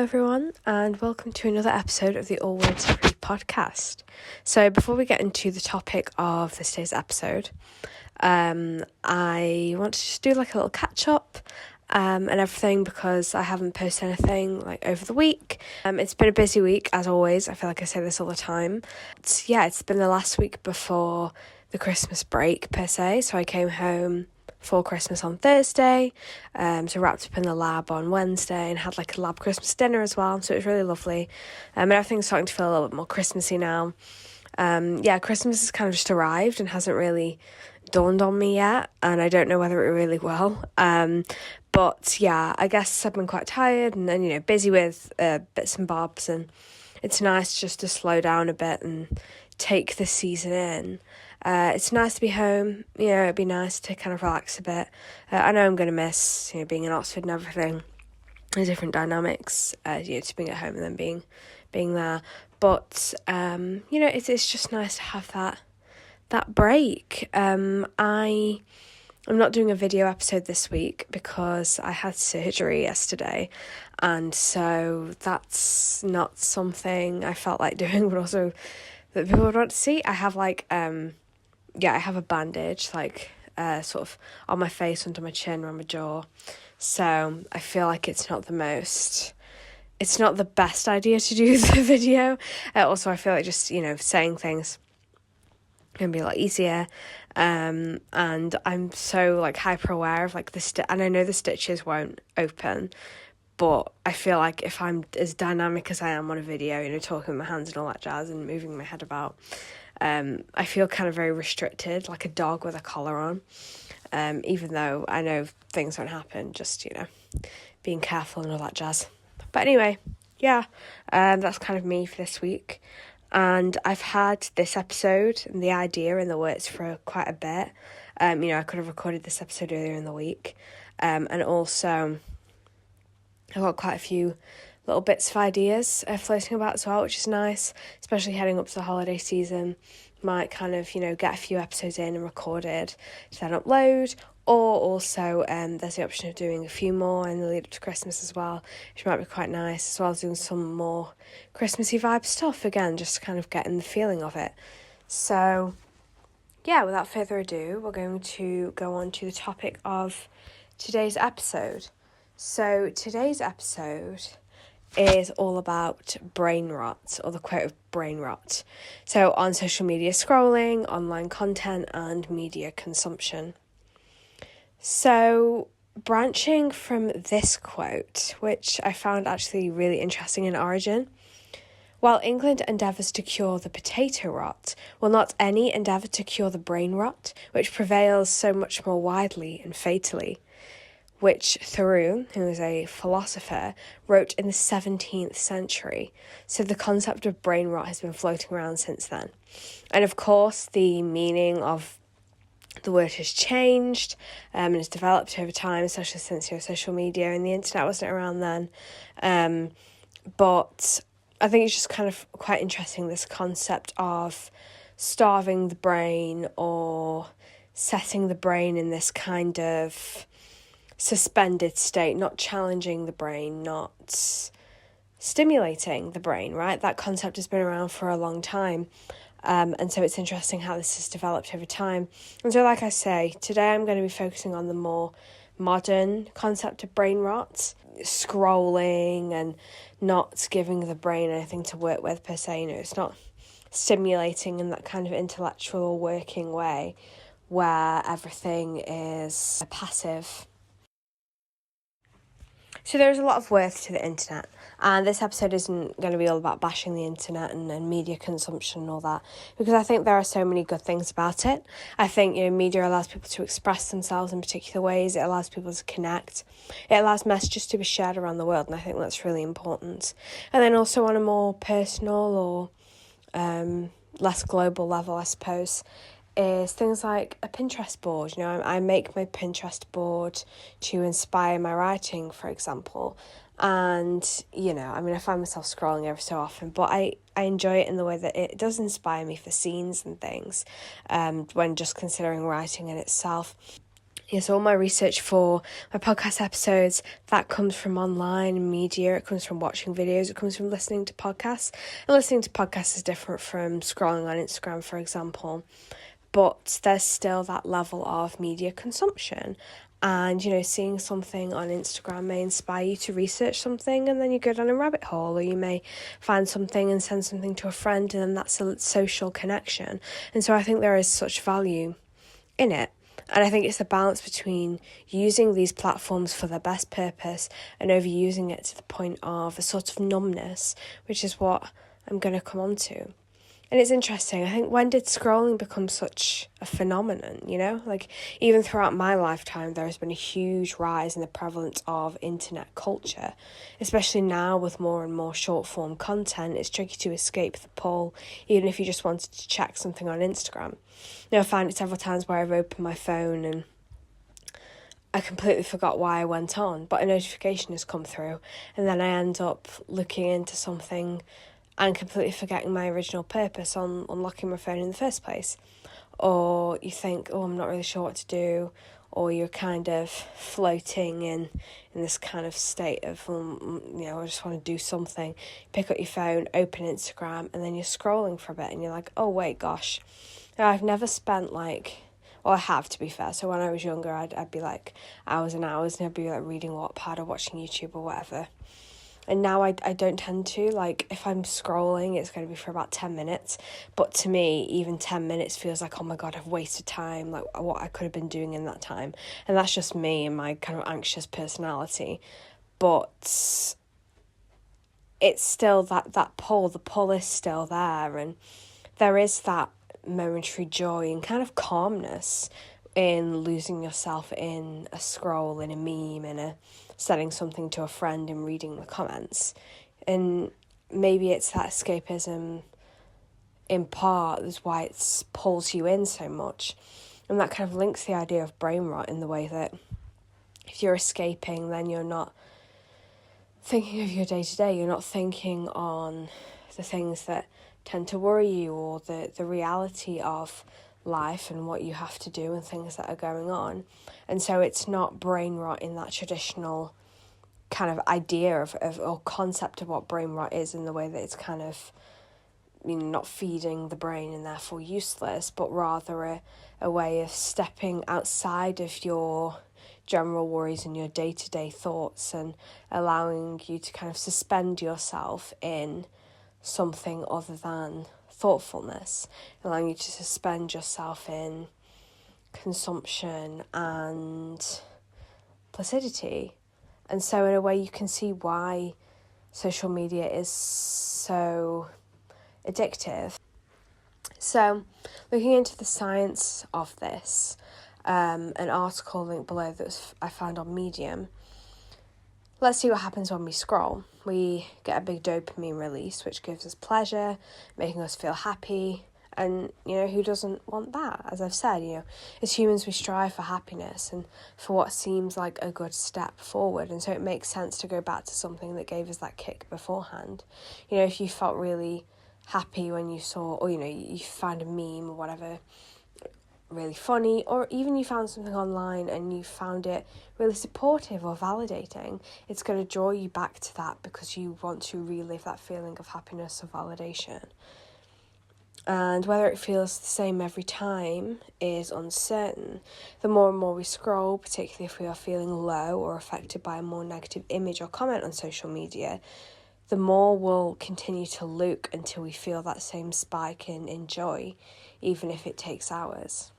everyone, and welcome to another episode of the All Words Free podcast. So before we get into the topic of this day's episode, I want to just do like a little catch up and everything because I haven't posted anything like over the week. It's been a busy week as always. I feel like I say this all the time. It's been the last week before the Christmas break per se, so I came home for Christmas on Thursday, so wrapped up in the lab on Wednesday and had like a lab Christmas dinner as well, so it was really lovely, and everything's starting to feel a little bit more Christmassy now. Christmas has kind of just arrived and hasn't really dawned on me yet, and I don't know whether it really will, but yeah, I guess I've been quite tired and then, busy with bits and bobs, and it's nice just to slow down a bit and take the season in. It's nice to be home, it'd be nice to kind of relax a bit. I know I'm going to miss, being in Oxford and everything, the different dynamics, to being at home and then being there. But, it's just nice to have that break. I'm not doing a video episode this week because I had surgery yesterday, and so that's not something I felt like doing, but also that people would want to see. I have I have a bandage, sort of on my face, under my chin, around my jaw. So I feel like it's not the best idea to do the video. Also, I feel like just, saying things can be a lot easier. And I'm so, hyper aware of, and I know the stitches won't open, but I feel like if I'm as dynamic as I am on a video, talking with my hands and all that jazz and moving my head about, I feel kind of very restricted, like a dog with a collar on, even though I know things won't happen, just, being careful and all that jazz. But anyway, that's kind of me for this week. And I've had this episode and the idea in the works for quite a bit. I could have recorded this episode earlier in the week. And also I've got quite a few little bits of ideas floating about as well, which is nice, especially heading up to the holiday season. Might kind of, get a few episodes in and recorded to then upload, or also there's the option of doing a few more in the lead up to Christmas as well, which might be quite nice, as well as doing some more Christmassy vibe stuff, again, just kind of getting the feeling of it. So, without further ado, we're going to go on to the topic of today's episode. So, today's episode is all about brain rot, or the quote of brain rot. So on social media scrolling, online content, and media consumption. So branching from this quote, which I found actually really interesting in origin: while England endeavours to cure the potato rot, will not any endeavour to cure the brain rot, which prevails so much more widely and fatally? Which Thoreau, who was a philosopher, wrote in the 17th century. So the concept of brain rot has been floating around since then. And of course, the meaning of the word has changed and has developed over time, especially since social media and the internet wasn't around then. But I think it's just kind of quite interesting, this concept of starving the brain or setting the brain in this kind of suspended state, not challenging the brain, not stimulating the brain, right? That concept has been around for a long time. And so it's interesting how this has developed over time. And so, like I say, today I'm going to be focusing on the more modern concept of brain rot, scrolling and not giving the brain anything to work with per se. It's not stimulating in that kind of intellectual working way where everything is passive. So there's a lot of worth to the internet, and this episode isn't going to be all about bashing the internet and media consumption and all that, because I think there are so many good things about it. I think, media allows people to express themselves in particular ways. It allows people to connect. It allows messages to be shared around the world, and I think that's really important. And then also on a more personal or less global level, I suppose, is things like a Pinterest board. I make my Pinterest board to inspire my writing, for example. And, I find myself scrolling every so often, but I enjoy it in the way that it does inspire me for scenes and things, when just considering writing in itself. Yes, all my research for my podcast episodes, that comes from online media, it comes from watching videos, it comes from listening to podcasts. And listening to podcasts is different from scrolling on Instagram, for example. But there's still that level of media consumption. And, seeing something on Instagram may inspire you to research something, and then you go down a rabbit hole, or you may find something and send something to a friend, and then that's a social connection. And so I think there is such value in it. And I think it's the balance between using these platforms for their best purpose and overusing it to the point of a sort of numbness, which is what I'm going to come on to. And it's interesting, I think, when did scrolling become such a phenomenon, Like, even throughout my lifetime, there has been a huge rise in the prevalence of internet culture, especially now with more and more short-form content. It's tricky to escape the pull, even if you just wanted to check something on Instagram. I found it several times where I've opened my phone and I completely forgot why I went on, but a notification has come through, and then I end up looking into something and completely forgetting my original purpose on unlocking my phone in the first place. Or you think, I'm not really sure what to do, or you're kind of floating in this kind of state of, I just want to do something. Pick up your phone, open Instagram, and then you're scrolling for a bit, and you're like, oh wait, gosh. Now, I've never spent I have, to be fair. So when I was younger, I'd be like hours and hours, and I'd be like reading Wattpad or watching YouTube or whatever. And now I don't tend to, if I'm scrolling, it's going to be for about 10 minutes. But to me, even 10 minutes feels like, oh my God, I've wasted time, what I could have been doing in that time. And that's just me and my kind of anxious personality. But it's still that pull, the pull is still there. And there is that momentary joy and kind of calmness in losing yourself in a scroll, in a meme, in a sending something to a friend and reading the comments. And maybe it's that escapism in part is why it pulls you in so much. And that kind of links the idea of brain rot in the way that if you're escaping, then you're not thinking of your day-to-day, you're not thinking on the things that tend to worry you, or the reality of life and what you have to do and things that are going on. And so it's not brain rot in that traditional kind of idea of or concept of what brain rot is, in the way that it's kind of, not feeding the brain and therefore useless, but rather a way of stepping outside of your general worries and your day-to-day thoughts, and allowing you to kind of suspend yourself in something other than thoughtfulness, allowing you to suspend yourself in consumption and placidity. And so in a way you can see why social media is so addictive. So looking into the science of this, an article linked below that I found on Medium. Let's see what happens when we scroll. We get a big dopamine release, which gives us pleasure, making us feel happy. And, who doesn't want that? As I've said, as humans, we strive for happiness and for what seems like a good step forward. And so it makes sense to go back to something that gave us that kick beforehand. If you felt really happy when you saw, or, you found a meme or whatever really funny, or even you found something online and you found it really supportive or validating, it's going to draw you back to that because you want to relive that feeling of happiness or validation. And whether it feels the same every time is uncertain. The more and more we scroll, particularly if we are feeling low or affected by a more negative image or comment on social media, the more we'll continue to look until we feel that same spike in joy, even if it takes hours.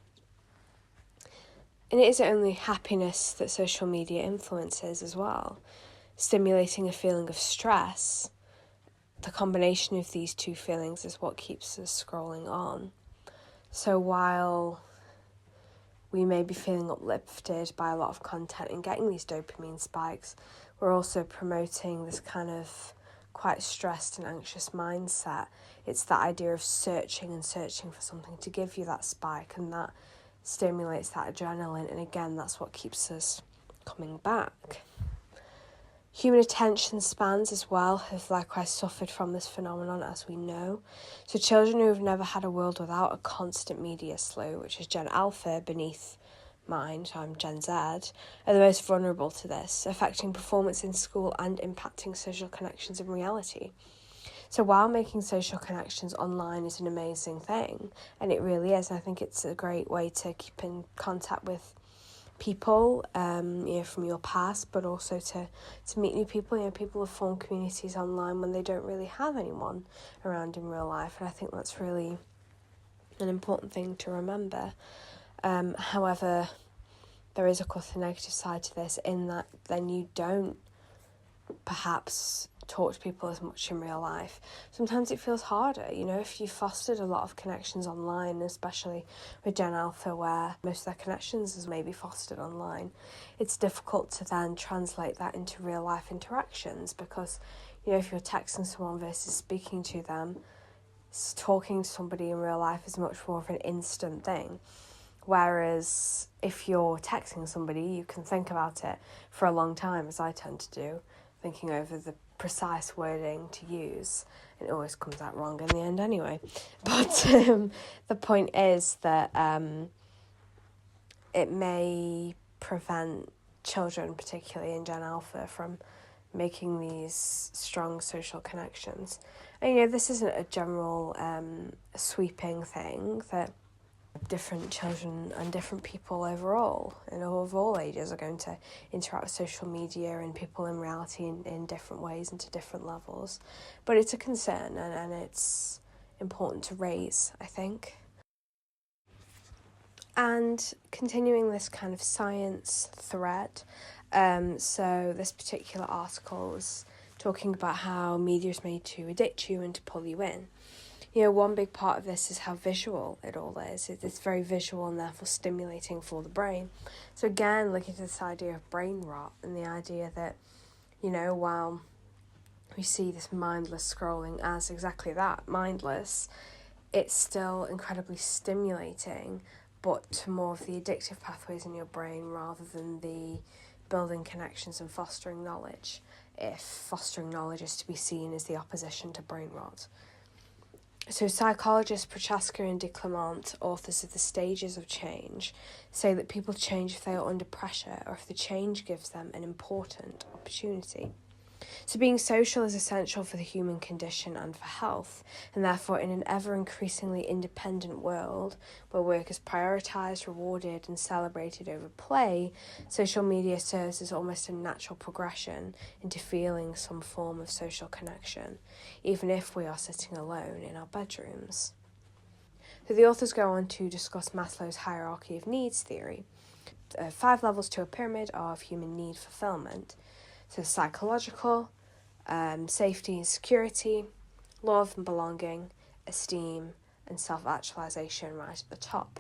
And it isn't only happiness that social media influences as well. Stimulating a feeling of stress, the combination of these two feelings is what keeps us scrolling on. So while we may be feeling uplifted by a lot of content and getting these dopamine spikes, we're also promoting this kind of quite stressed and anxious mindset. It's that idea of searching for something to give you that spike, and that stimulates that adrenaline, and again, that's what keeps us coming back. Human attention spans as well have likewise suffered from this phenomenon, as we know. So children who have never had a world without a constant media slow, which is Gen Alpha beneath mind, so I'm Gen Z, are the most vulnerable to this, affecting performance in school and impacting social connections in reality. So while making social connections online is an amazing thing, and it really is, I think it's a great way to keep in contact with people, from your past, but also to meet new people. People have formed communities online when they don't really have anyone around in real life, and I think that's really an important thing to remember. However, there is, of course, a negative side to this, in that then you don't perhaps talk to people as much in real life. Sometimes it feels harder, if you fostered a lot of connections online, especially with Gen Alpha, where most of their connections is maybe fostered online. It's difficult to then translate that into real life interactions, because if you're texting someone versus speaking to them, talking to somebody in real life is much more of an instant thing. Whereas if you're texting somebody, you can think about it for a long time, as I tend to do, thinking over the precise wording to use. It always comes out wrong in the end anyway. But the point is that it may prevent children, particularly in Gen Alpha, from making these strong social connections. And this isn't a general sweeping thing, that different children and different people overall, and of all ages, are going to interact with social media and people in reality in different ways and to different levels. But it's a concern, and it's important to raise, I think. And continuing this kind of science thread, so this particular article was talking about how media is made to addict you and to pull you in. One big part of this is how visual it all is. It's very visual and therefore stimulating for the brain. So again, looking at this idea of brain rot, and the idea that, while we see this mindless scrolling as exactly that, mindless, it's still incredibly stimulating, but to more of the addictive pathways in your brain rather than the building connections and fostering knowledge, if fostering knowledge is to be seen as the opposition to brain rot. So psychologists Prochaska and de Clement, authors of The Stages of Change, say that people change if they are under pressure or if the change gives them an important opportunity. So being social is essential for the human condition and for health, and therefore in an ever-increasingly independent world where work is prioritised, rewarded and celebrated over play, social media serves as almost a natural progression into feeling some form of social connection, even if we are sitting alone in our bedrooms. So the authors go on to discuss Maslow's hierarchy of needs theory, 5 levels to a pyramid of human need fulfillment. So psychological, safety and security, love and belonging, esteem and self-actualization right at the top.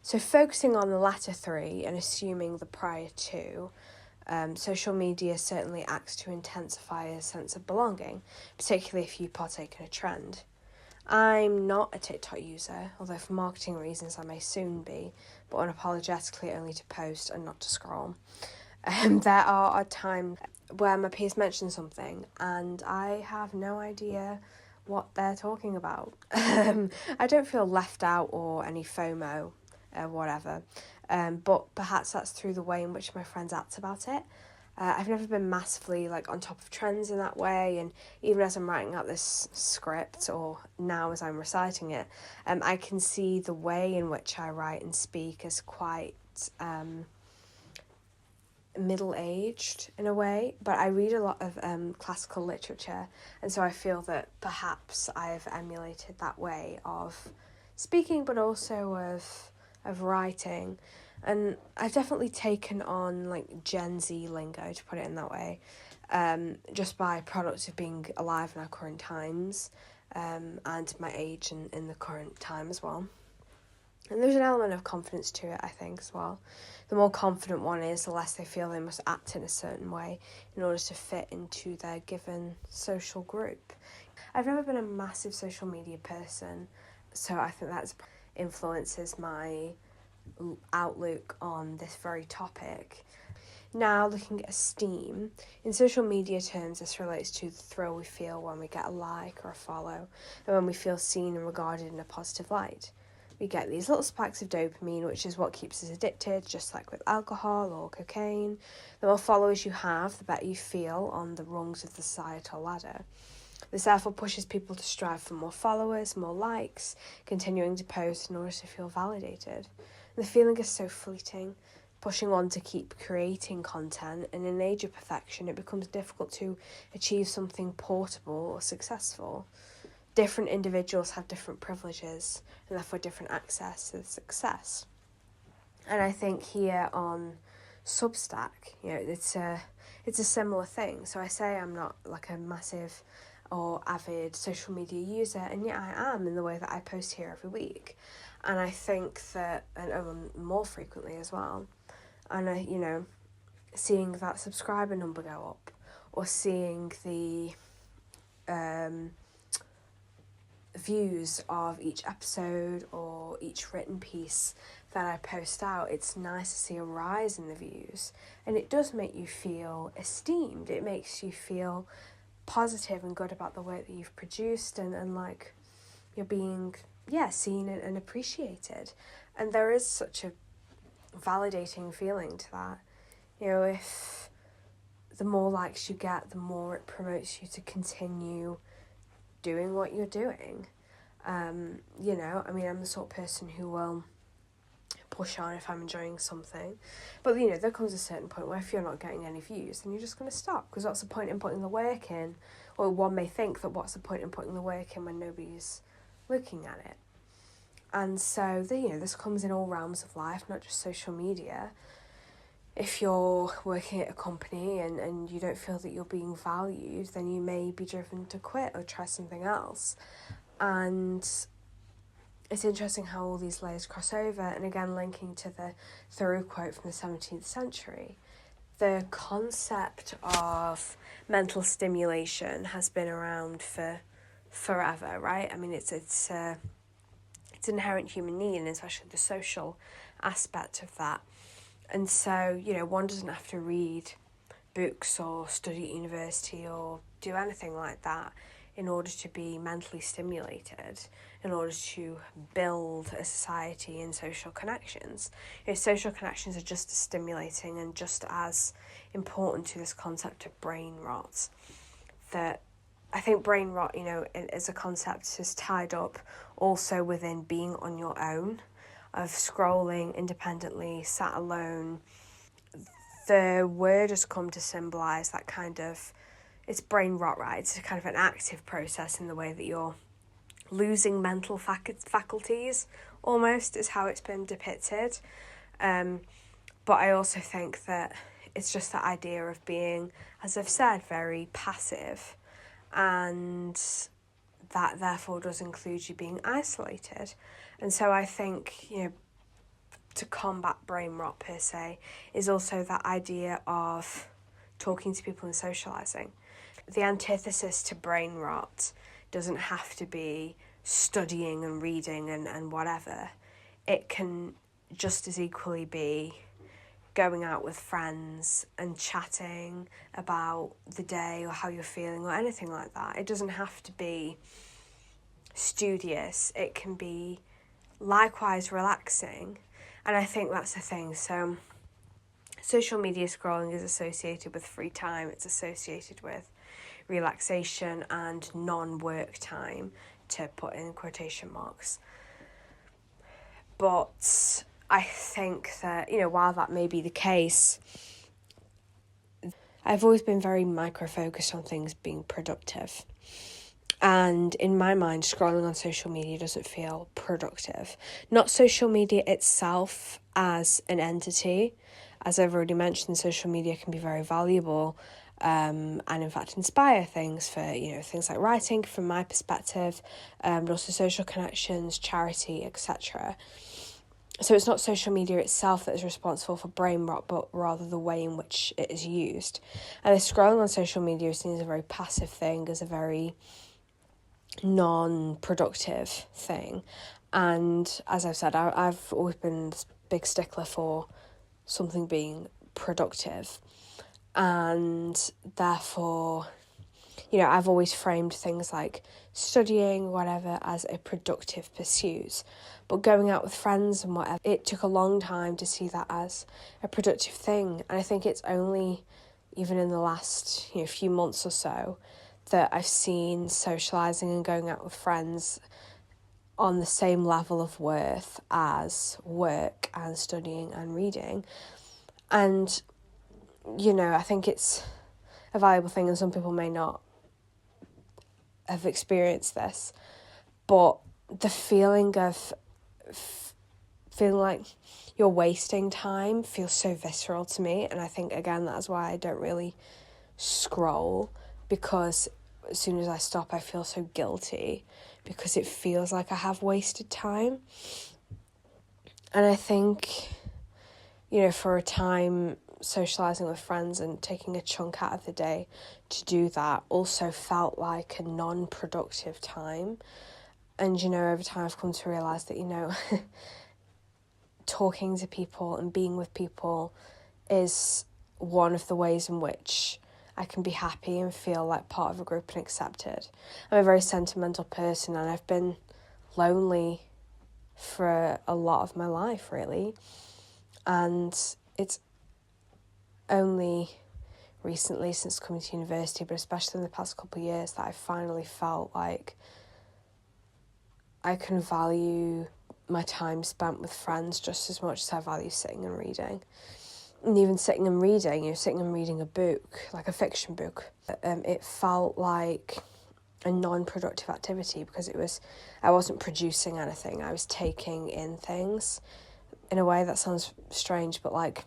So focusing on the latter 3 and assuming the prior 2, social media certainly acts to intensify a sense of belonging, particularly if you partake in a trend. I'm not a TikTok user, although for marketing reasons I may soon be, but unapologetically only to post and not to scroll. There are times where my peers mention something and I have no idea what they're talking about. I don't feel left out or any FOMO or whatever, but perhaps that's through the way in which my friends act about it. I've never been massively on top of trends in that way, and even as I'm writing out this script, or now as I'm reciting it, I can see the way in which I write and speak as quite middle-aged in a way, but I read a lot of classical literature, and so I feel that perhaps I've emulated that way of speaking, but also of writing. And I've definitely taken on Gen Z lingo, to put it in that way, just by product of being alive in our current times, and my age in the current time as well. And there's an element of confidence to it, I think, as well. The more confident one is, the less they feel they must act in a certain way in order to fit into their given social group. I've never been a massive social media person, so I think that influences my outlook on this very topic. Now, looking at esteem, in social media terms, this relates to the thrill we feel when we get a like or a follow, and when we feel seen and regarded in a positive light. we get these little spikes of dopamine, which is what keeps us addicted, just like with alcohol or cocaine. The more followers you have, the better you feel on the rungs of the societal ladder. This therefore pushes people to strive for more followers, more likes, continuing to post in order to feel validated. And the feeling is so fleeting, pushing on to keep creating content, and in an age of perfection, it becomes difficult to achieve something portable or successful. Different individuals have different privileges and therefore different access to success. And I think here on Substack, it's a similar thing. So I say I'm not like a massive or avid social media user, and yet I am in the way that I post here every week. And I think that, and more frequently as well, and seeing that subscriber number go up, or seeing the views of each episode or each written piece that I post out, it's nice to see a rise in the views, and it does make you feel esteemed. It makes you feel positive and good about the work that you've produced, and like you're being seen and appreciated. And there is such a validating feeling to that. If the more likes you get, the more it promotes you to continue doing what you're doing. I'm the sort of person who will push on if I'm enjoying something, but there comes a certain point where if you're not getting any views, then you're just going to stop, because what's the point in putting the work in? Or one may think that what's the point in putting the work in when nobody's looking at it? And so this comes in all realms of life, not just social media. If you're working at a company and you don't feel that you're being valued, then you may be driven to quit or try something else. And it's interesting how all these layers cross over. And again, linking to the Thoreau quote from the 17th century, the concept of mental stimulation has been around for forever, right? I mean, it's an inherent human need, and especially the social aspect of that. And so, one doesn't have to read books or study at university or do anything like that in order to be mentally stimulated, in order to build a society and social connections. Social connections are just as stimulating and just as important to this concept of brain rot. That I think brain rot, as a concept, is tied up also within being on your own, of scrolling independently, sat alone. The word has come to symbolise that kind of, it's brain rot, right? It's kind of an active process in the way that you're losing mental faculties, almost, is how it's been depicted. But I also think that it's just that idea of being, as I've said, very passive, and that therefore does include you being isolated. And so I think, to combat brain rot per se, is also that idea of talking to people and socialising. The antithesis to brain rot doesn't have to be studying and reading and whatever. It can just as equally be going out with friends and chatting about the day or how you're feeling or anything like that. It doesn't have to be studious. It can be likewise relaxing. And I think that's the thing. So social media scrolling is associated with free time. It's associated with relaxation and non-work time, to put in quotation marks. But I think that, while that may be the case, I've always been very micro-focused on things being productive. And in my mind, scrolling on social media doesn't feel productive. Not social media itself as an entity. As I've already mentioned, social media can be very valuable and in fact inspire things for, things like writing from my perspective, but also social connections, charity, etc. So it's not social media itself that is responsible for brain rot, but rather the way in which it is used. And scrolling on social media is seen as a very passive thing, as a very non-productive thing. And as I've said, I've always been this big stickler for something being productive. And therefore, I've always framed things like studying, whatever, as a productive pursuit. But going out with friends and whatever, it took a long time to see that as a productive thing. And I think it's only even in the last, few months or so that I've seen socialising and going out with friends on the same level of worth as work and studying and reading. And, I think it's a valuable thing, and some people may not have experienced this, but the feeling of feeling like you're wasting time feels so visceral to me. And I think, again, that's why I don't really scroll, because as soon as I stop I feel so guilty because it feels like I have wasted time. And I think, for a time, socialising with friends and taking a chunk out of the day to do that also felt like a non-productive time. And, over time I've come to realise that, talking to people and being with people is one of the ways in which I can be happy and feel like part of a group and accepted. I'm a very sentimental person, and I've been lonely for a lot of my life, really. And it's only recently, since coming to university, but especially in the past couple of years, that I finally felt like I can value my time spent with friends just as much as I value sitting and reading. And even sitting and reading a book, like a fiction book, it felt like a non-productive activity because I wasn't producing anything, I was taking in things. In a way that sounds strange, but like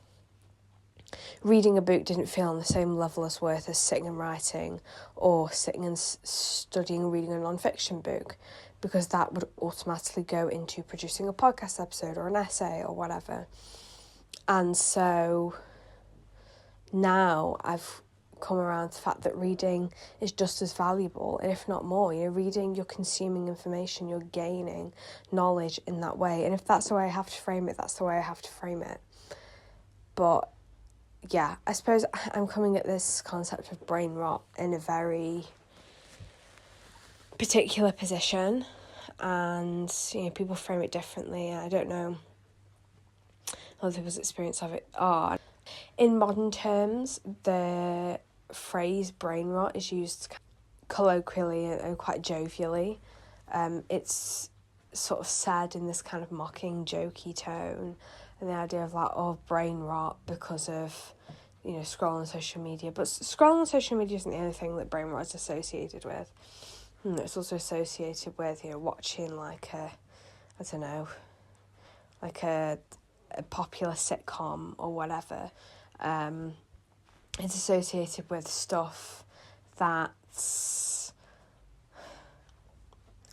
reading a book didn't feel on the same level as worth as sitting and writing, or sitting and studying and reading a non-fiction book, because that would automatically go into producing a podcast episode or an essay or whatever. And so now I've come around to the fact that reading is just as valuable, and if not more. Reading, you're consuming information, you're gaining knowledge in that way. And if that's the way I have to frame it, that's the way I have to frame it. But yeah, I suppose I'm coming at this concept of brain rot in a very particular position, and people frame it differently. I don't know other people's experience of it are. In modern terms, the phrase brain rot is used colloquially and quite jovially. It's sort of said in this kind of mocking, jokey tone, and the idea of like, brain rot because of, scrolling on social media. But scrolling on social media isn't the only thing that brain rot is associated with. It's also associated with, watching like a popular sitcom or whatever. It's associated with stuff that's...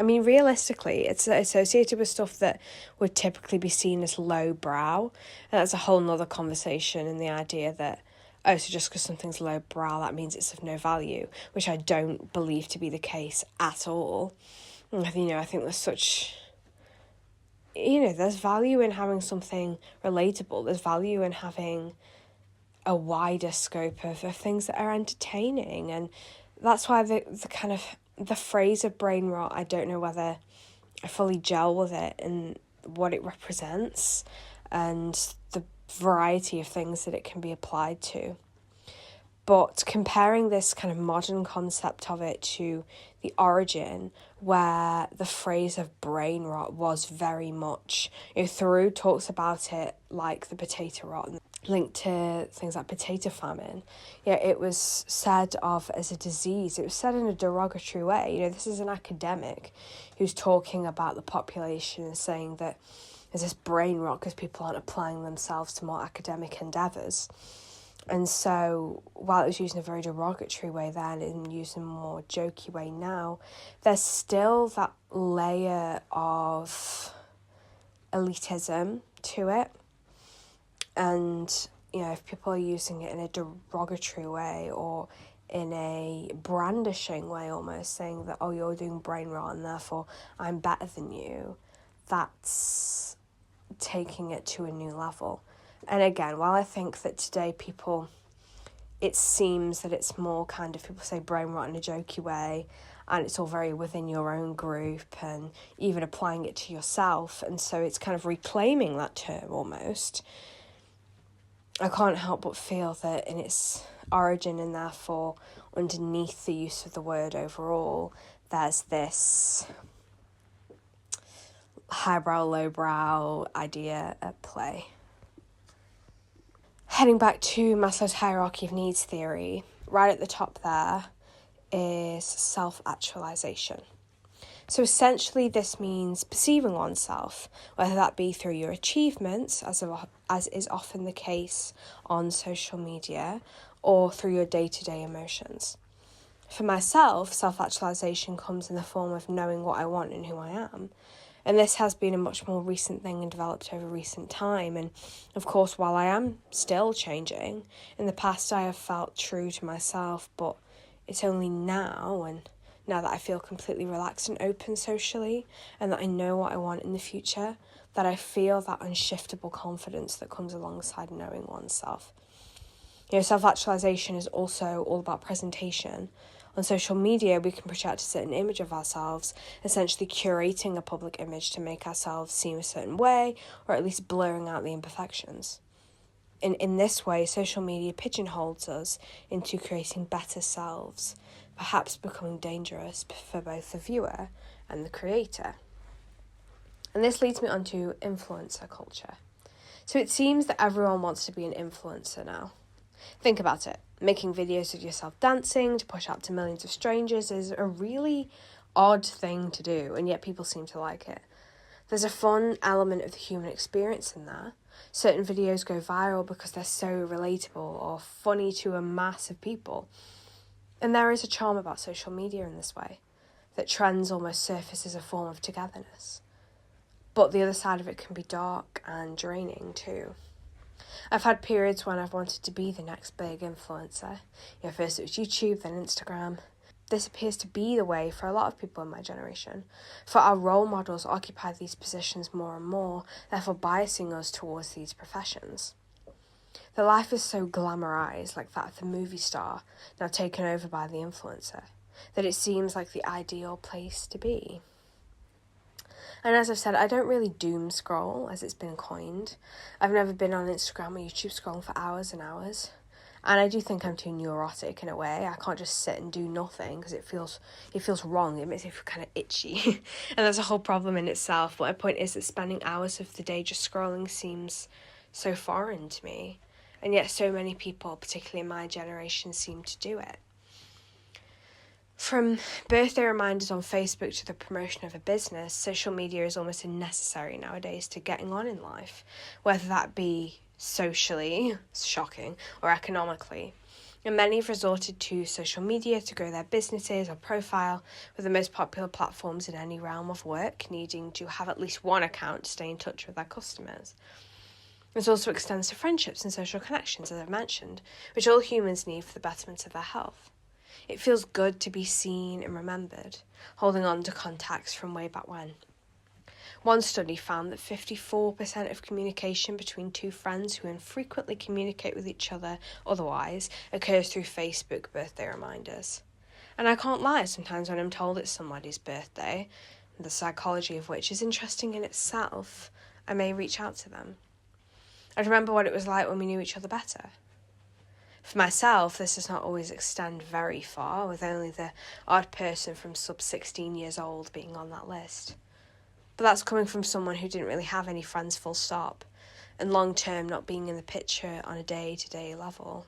realistically, it's associated with stuff that would typically be seen as lowbrow. And that's a whole nother conversation, in the idea that, so just because something's lowbrow, that means it's of no value, which I don't believe to be the case at all. I think there's such... there's value in having something relatable. There's value in having a wider scope of things that are entertaining. And that's why the phrase of brain rot, I don't know whether I fully gel with it and what it represents and the variety of things that it can be applied to. But comparing this kind of modern concept of it to the origin, where the phrase of brain rot was very much, Thoreau talks about it like the potato rot, linked to things like potato famine. It was said of as a disease. It was said in a derogatory way. This is an academic who's talking about the population and saying that there's this brain rot because people aren't applying themselves to more academic endeavours. And so, while it was used in a very derogatory way then and used in a more jokey way now, there's still that layer of elitism to it. And, if people are using it in a derogatory way or in a brandishing way almost, saying that, you're doing brain rot and therefore I'm better than you, that's taking it to a new level. And again, while I think that today people it seems that it's more kind of, people say brain rot in a jokey way, and it's all very within your own group and even applying it to yourself. And so it's kind of reclaiming that term almost. I can't help but feel that in its origin, and therefore underneath the use of the word overall, there's this highbrow, lowbrow idea at play. Heading back to Maslow's hierarchy of needs theory, right at the top there is self-actualization. So essentially this means perceiving oneself, whether that be through your achievements, as is often the case on social media, or through your day-to-day emotions. For myself, self-actualization comes in the form of knowing what I want and who I am. And this has been a much more recent thing and developed over recent time. And of course, while I am still changing, in the past I have felt true to myself, but it's only now, and now that I feel completely relaxed and open socially, and that I know what I want in the future, that I feel that unshiftable confidence that comes alongside knowing oneself. Self-actualization is also all about presentation. On social media, we can project a certain image of ourselves, essentially curating a public image to make ourselves seem a certain way, or at least blurring out the imperfections. In this way, social media pigeonholes us into creating better selves, perhaps becoming dangerous for both the viewer and the creator. And this leads me on to influencer culture. So it seems that everyone wants to be an influencer now. Think about it. Making videos of yourself dancing to push out to millions of strangers is a really odd thing to do, and yet people seem to like it. There's a fun element of the human experience in there. Certain videos go viral because they're so relatable or funny to a mass of people. And there is a charm about social media in this way, that trends almost surface as a form of togetherness. But the other side of it can be dark and draining too. I've had periods when I've wanted to be the next big influencer. First it was YouTube, then Instagram. This appears to be the way for a lot of people in my generation. For our role models occupy these positions more and more, therefore biasing us towards these professions. The life is so glamorized, like that of the movie star, now taken over by the influencer, that it seems like the ideal place to be. And as I've said, I don't really doom scroll, as it's been coined. I've never been on Instagram or YouTube scrolling for hours and hours. And I do think I'm too neurotic in a way. I can't just sit and do nothing because it feels wrong. It makes me feel kind of itchy. And that's a whole problem in itself. But my point is that spending hours of the day just scrolling seems so foreign to me. And yet so many people, particularly in my generation, seem to do it. From birthday reminders on Facebook to the promotion of a business, social media is almost necessary nowadays to getting on in life, whether that be socially, shocking, or economically. And many have resorted to social media to grow their businesses or profile, with the most popular platforms in any realm of work needing to have at least one account to stay in touch with their customers. This also extends to friendships and social connections, as I've mentioned, which all humans need for the betterment of their health. It feels good to be seen and remembered, holding on to contacts from way back when. One study found that 54% of communication between two friends who infrequently communicate with each other otherwise occurs through Facebook birthday reminders. And I can't lie, sometimes when I'm told it's somebody's birthday, the psychology of which is interesting in itself, I may reach out to them. I remember what it was like when we knew each other better. For myself, this does not always extend very far, with only the odd person from sub 16 years old being on that list. But that's coming from someone who didn't really have any friends full stop, and long term not being in the picture on a day-to-day level.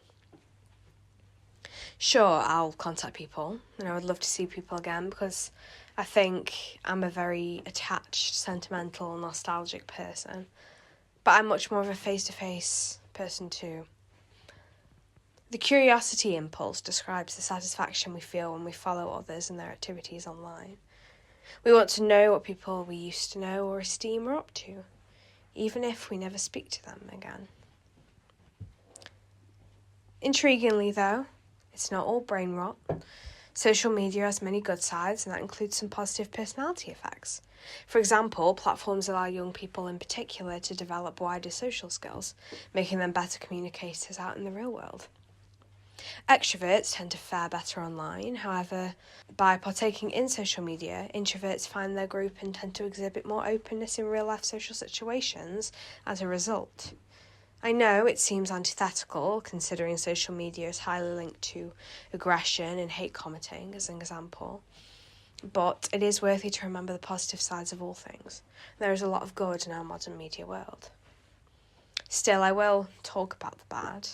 Sure, I'll contact people, and I would love to see people again, because I think I'm a very attached, sentimental, nostalgic person. But I'm much more of a face-to-face person too. The curiosity impulse describes the satisfaction we feel when we follow others and their activities online. We want to know what people we used to know or esteem are up to, even if we never speak to them again. Intriguingly though, it's not all brain rot. Social media has many good sides, and that includes some positive personality effects. For example, platforms allow young people in particular to develop wider social skills, making them better communicators out in the real world. Extroverts tend to fare better online. However, by partaking in social media, introverts find their group and tend to exhibit more openness in real-life social situations as a result. I know it seems antithetical, considering social media is highly linked to aggression and hate commenting, as an example. But it is worthy to remember the positive sides of all things. There is a lot of good in our modern media world. Still, I will talk about the bad.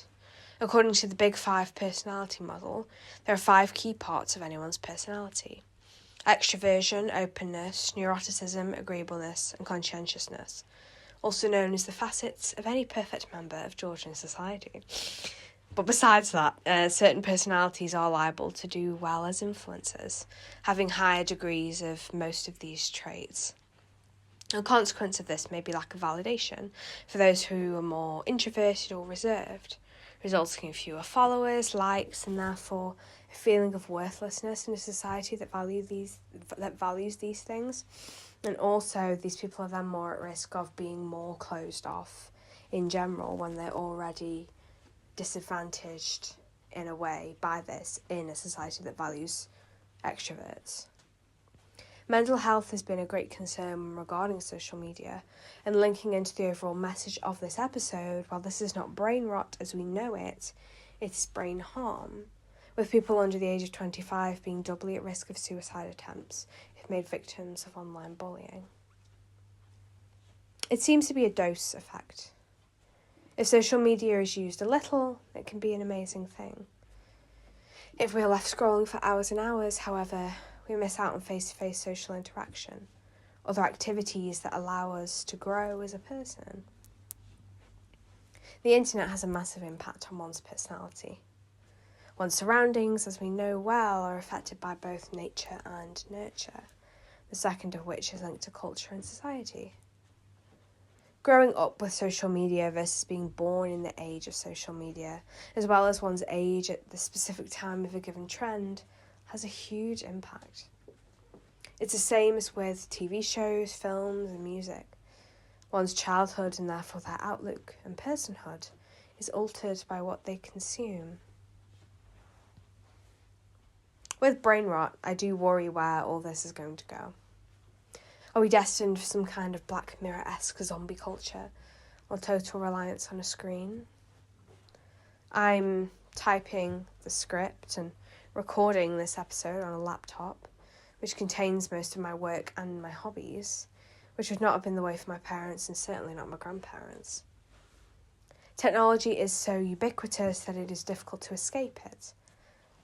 According to the Big Five personality model, there are 5 key parts of anyone's personality: extroversion, openness, neuroticism, agreeableness, and conscientiousness, also known as the facets of any perfect member of Georgian society. But besides that, certain personalities are liable to do well as influencers, having higher degrees of most of these traits. A consequence of this may be lack of validation for those who are more introverted or reserved, resulting in fewer followers, likes, and therefore a feeling of worthlessness in a society that values these things. And also, these people are then more at risk of being more closed off in general when they're already disadvantaged in a way by this in a society that values extroverts. Mental health has been a great concern regarding social media, and linking into the overall message of this episode, while this is not brain rot as we know it, it's brain harm, with people under the age of 25 being doubly at risk of suicide attempts if made victims of online bullying. It seems to be a dose effect. If social media is used a little, it can be an amazing thing. If we're left scrolling for hours and hours, however, we miss out on face-to-face social interaction, other activities that allow us to grow as a person. The internet has a massive impact on one's personality. One's surroundings, as we know well, are affected by both nature and nurture, the second of which is linked to culture and society. Growing up with social media versus being born in the age of social media, as well as one's age at the specific time of a given trend, has a huge impact. It's the same as with TV shows, films, and music. One's childhood, and therefore their outlook and personhood, is altered by what they consume. With brain rot, I do worry where all this is going to go. Are we destined for some kind of Black Mirror-esque zombie culture, or total reliance on a screen? I'm typing the script and recording this episode on a laptop, which contains most of my work and my hobbies, which would not have been the way for my parents and certainly not my grandparents. Technology is so ubiquitous that it is difficult to escape it,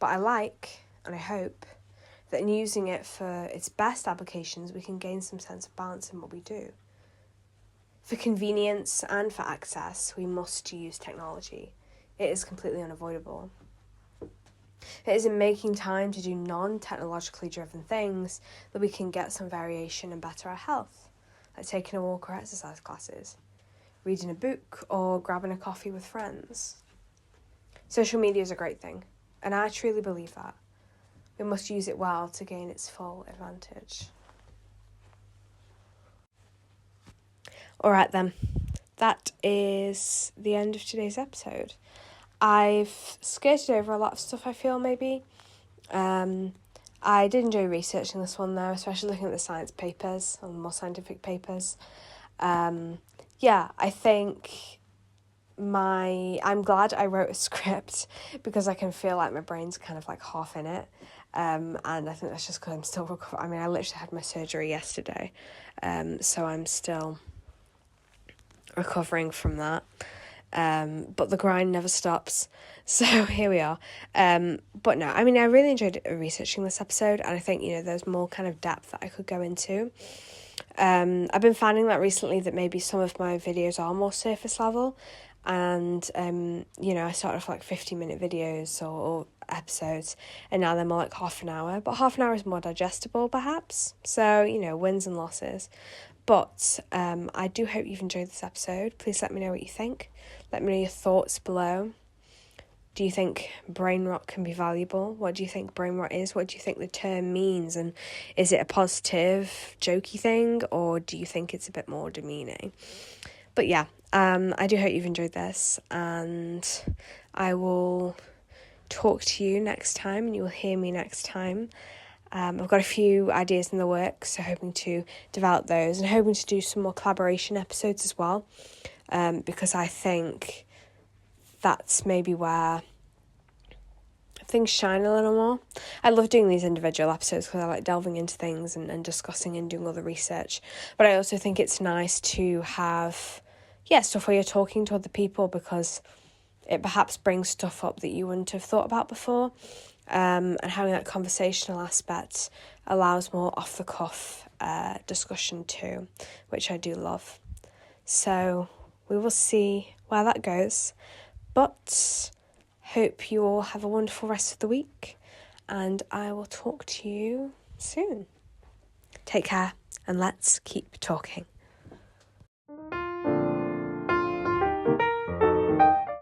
but I like, and I hope, that in using it for its best applications, we can gain some sense of balance in what we do. For convenience and for access, we must use technology. It is completely unavoidable. It is in making time to do non-technologically driven things that we can get some variation and better our health, like taking a walk or exercise classes, reading a book, or grabbing a coffee with friends. Social media is a great thing, and I truly believe that. We must use it well to gain its full advantage. Alright then, that is the end of today's episode. I've skirted over a lot of stuff, I feel, maybe. I did enjoy researching this one though, especially looking at the science papers and more scientific papers. I think I'm glad I wrote a script because I can feel like my brain's kind of like half in it. And I think that's just because I'm still recovering. I mean, I literally had my surgery yesterday, so I'm still recovering from that. But the grind never stops. So here we are. But no, I mean, I really enjoyed researching this episode, and I think, there's more kind of depth that I could go into. I've been finding that recently that maybe some of my videos are more surface level, and I started off like 50-minute videos or episodes, and now they're more like half an hour, but half an hour is more digestible perhaps, so wins and losses. But I do hope you've enjoyed this episode. Please let me know what you think. Let me know your thoughts below. Do you think brain rot can be valuable? What do you think brain rot is? What do you think the term means? And is it a positive, jokey thing, or do you think it's a bit more demeaning? But yeah, I do hope you've enjoyed this, and I will talk to you next time and you will hear me next time. I've got a few ideas in the works, so hoping to develop those and hoping to do some more collaboration episodes as well, because I think that's maybe where things shine a little more. I love doing these individual episodes because I like delving into things and discussing and doing all the research, but I also think it's nice to have stuff where you're talking to other people, because it perhaps brings stuff up that you wouldn't have thought about before. And having that conversational aspect allows more off-the-cuff discussion too, which I do love. So we will see where that goes. But hope you all have a wonderful rest of the week, and I will talk to you soon. Take care, and let's keep talking.